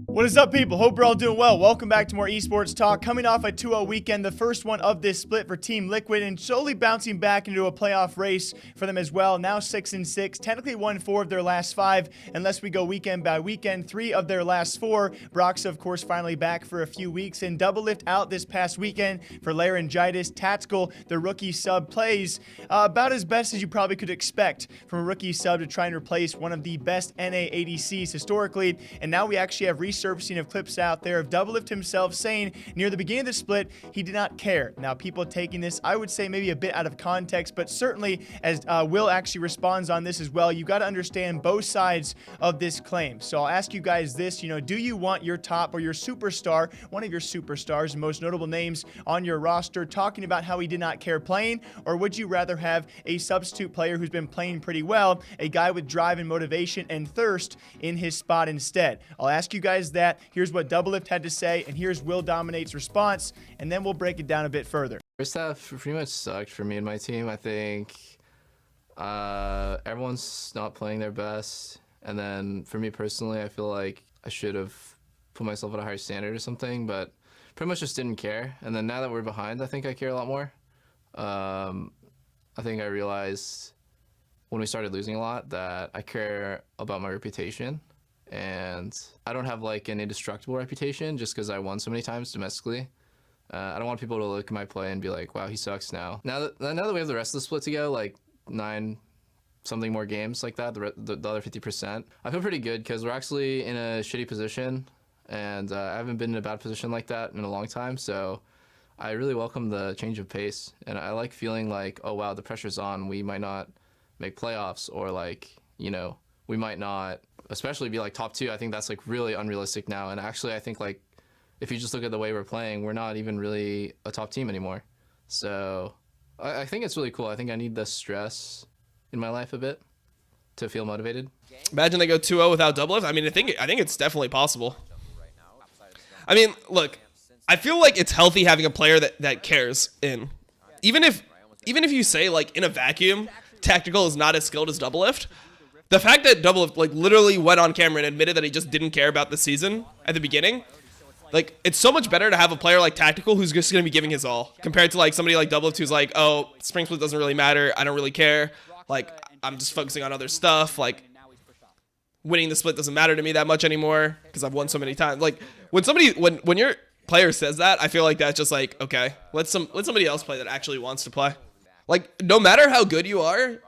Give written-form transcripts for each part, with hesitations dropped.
What is up, people? Hope you're all doing well. Welcome back to more esports talk. Coming off a 2-0 weekend, the first one of this split for Team Liquid, and slowly bouncing back into a playoff race for them as well. Now 6-6, technically won 4 of their last 5, unless we go weekend by weekend. 3 of their last 4. Brox, of course, finally back for a few weeks, and Doublelift out this past weekend for Laryngitis. Tactical, the rookie sub, plays about as best as you probably could expect from a rookie sub to try and replace one of the best NA ADCs historically. And now we actually have resurfacing of clips out there of Doublelift himself saying near the beginning of the split he did not care. Now, people taking this, I would say, maybe a bit out of context, but certainly as Will actually responds on this as well, you got to understand both sides of this claim. So I'll ask you guys this, do you want your top or your superstar, one of your superstars, most notable names on your roster, talking about how he did not care playing, or would you rather have a substitute player who's been playing pretty well, a guy with drive and motivation and thirst in his spot instead? I'll ask you guys that. Here's what Doublelift had to say, and here's IWillDominate's response, and then we'll break it down a bit further. First half pretty much sucked for me and my team. I think everyone's not playing their best, and then for me personally, I feel like I should have put myself at a higher standard or something, but pretty much just didn't care. And then now that we're behind, I think I care a lot more. I think I realized when we started losing a lot that I care about my reputation. And I don't have like an indestructible reputation just because I won so many times domestically. I don't want people to look at my play and be like, wow, he sucks now. Now that we have the rest of the split to go, like 9 something more games like that, the other 50%, I feel pretty good because we're actually in a shitty position, and I haven't been in a bad position like that in a long time. So I really welcome the change of pace, and I like feeling like, oh wow, the pressure's on. We might not make playoffs, or like, we might not especially be like top 2. I think that's like really unrealistic now. And actually, I think like if you just look at the way we're playing, we're not even really a top team anymore. So I think it's really cool. I think I need the stress in my life a bit to feel motivated. Imagine they go 2-0 without Doublelift. I mean, I think it's definitely possible. I mean, look, I feel like it's healthy having a player that cares in. Even if you say like in a vacuum, Tactical is not as skilled as Doublelift. The fact that Doublelift like literally went on camera and admitted that he just didn't care about the season at the beginning, like it's so much better to have a player like Tactical who's just going to be giving his all compared to like somebody like Doublelift who's like, oh, Spring Split doesn't really matter. I don't really care. Like I'm just focusing on other stuff. Like winning the split doesn't matter to me that much anymore because I've won so many times. Like when your player says that, I feel like that's just like, okay, let somebody else play that actually wants to play. Like no matter how good you are,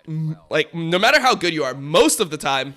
most of the time,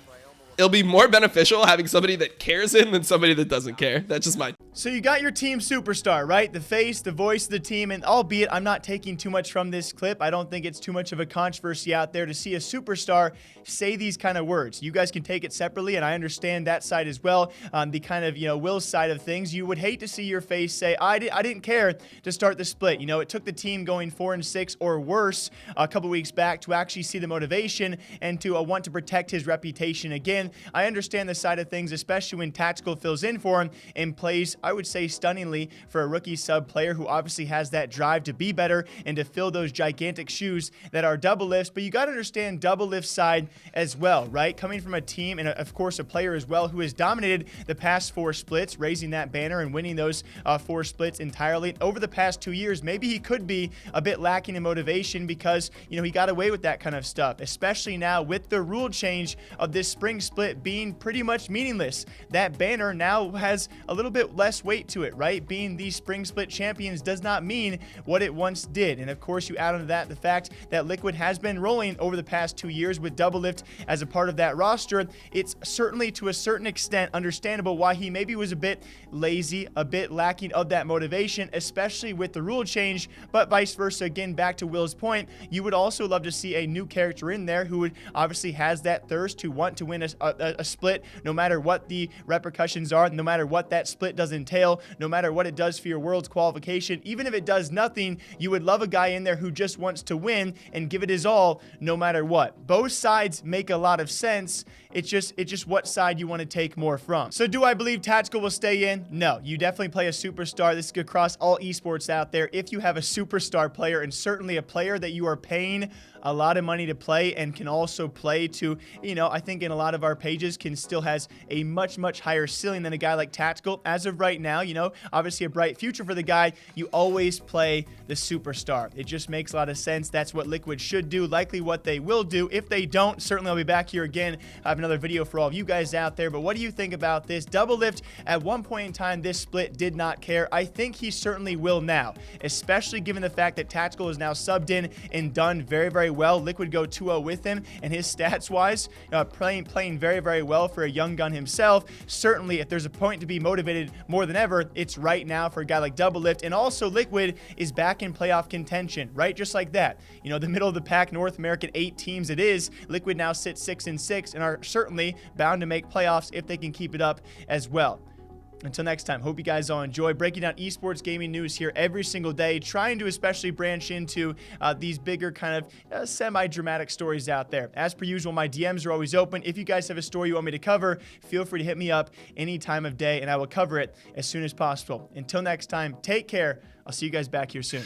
it'll be more beneficial having somebody that cares in than somebody that doesn't care. That's just my... So you got your team superstar, right? The face, the voice of the team, and albeit I'm not taking too much from this clip, I don't think it's too much of a controversy out there to see a superstar say these kind of words. You guys can take it separately, and I understand that side as well. The kind of, Will's side of things, you would hate to see your face say, I didn't care to start the split. It took the team going 4-6 or worse a couple weeks back to actually see the motivation and to want to protect his reputation again. I understand the side of things, especially when Tactical fills in for him and plays, I would say, stunningly for a rookie sub player who obviously has that drive to be better and to fill those gigantic shoes that are Doublelift's. But you got to understand Doublelift's side as well, right? Coming from a team and, of course, a player as well who has dominated the past 4 splits, raising that banner and winning those 4 splits entirely. Over the past 2 years, maybe he could be a bit lacking in motivation because, he got away with that kind of stuff, especially now with the rule change of this spring split being pretty much meaningless. That banner now has a little bit less weight to it, right? Being the spring split champions does not mean what it once did. And of course, you add on to that the fact that Liquid has been rolling over the past 2 years with Doublelift as a part of that roster. It's certainly to a certain extent understandable why he maybe was a bit lazy, a bit lacking of that motivation, especially with the rule change. But vice versa, again, back to Will's point, you would also love to see a new character in there who would obviously has that thirst to want to win a split, no matter what the repercussions are, no matter what that split does entail, no matter what it does for your world's qualification. Even if it does nothing, you would love a guy in there who just wants to win and give it his all no matter what. Both sides make a lot of sense. It's just what side you want to take more from. So do I believe Tactical will stay in? No. You definitely play a superstar. This is across all esports out there. If you have a superstar player and certainly a player that you are paying a lot of money to play and can also play to, you know, I think in a lot of our pages can still has a much higher ceiling than a guy like Tactical. As of right now, you know, obviously a bright future for the guy. You always play the superstar. It just makes a lot of sense. That's what Liquid should do, likely what they will do. If they don't, certainly I'll be back here again. I have another video for all of you guys out there. But what do you think about this? Doublelift, at one point in time, this split did not care. I think he certainly will now, especially given the fact that Tactical is now subbed in and done very well. Liquid go 2-0 with him, and his stats-wise, playing very well for a young gun himself. Certainly, if there's a point to be motivated more than ever, it's right now for a guy like Doublelift. And also, Liquid is back in playoff contention, right? Just like that. You know, the middle of the pack, North American 8 teams it is. Liquid now sits 6-6 and are certainly bound to make playoffs if they can keep it up as well. Until next time, hope you guys all enjoy breaking down esports gaming news here every single day, trying to especially branch into these bigger kind of semi-dramatic stories out there. As per usual, my DMs are always open. If you guys have a story you want me to cover, feel free to hit me up any time of day, and I will cover it as soon as possible. Until next time, take care. I'll see you guys back here soon.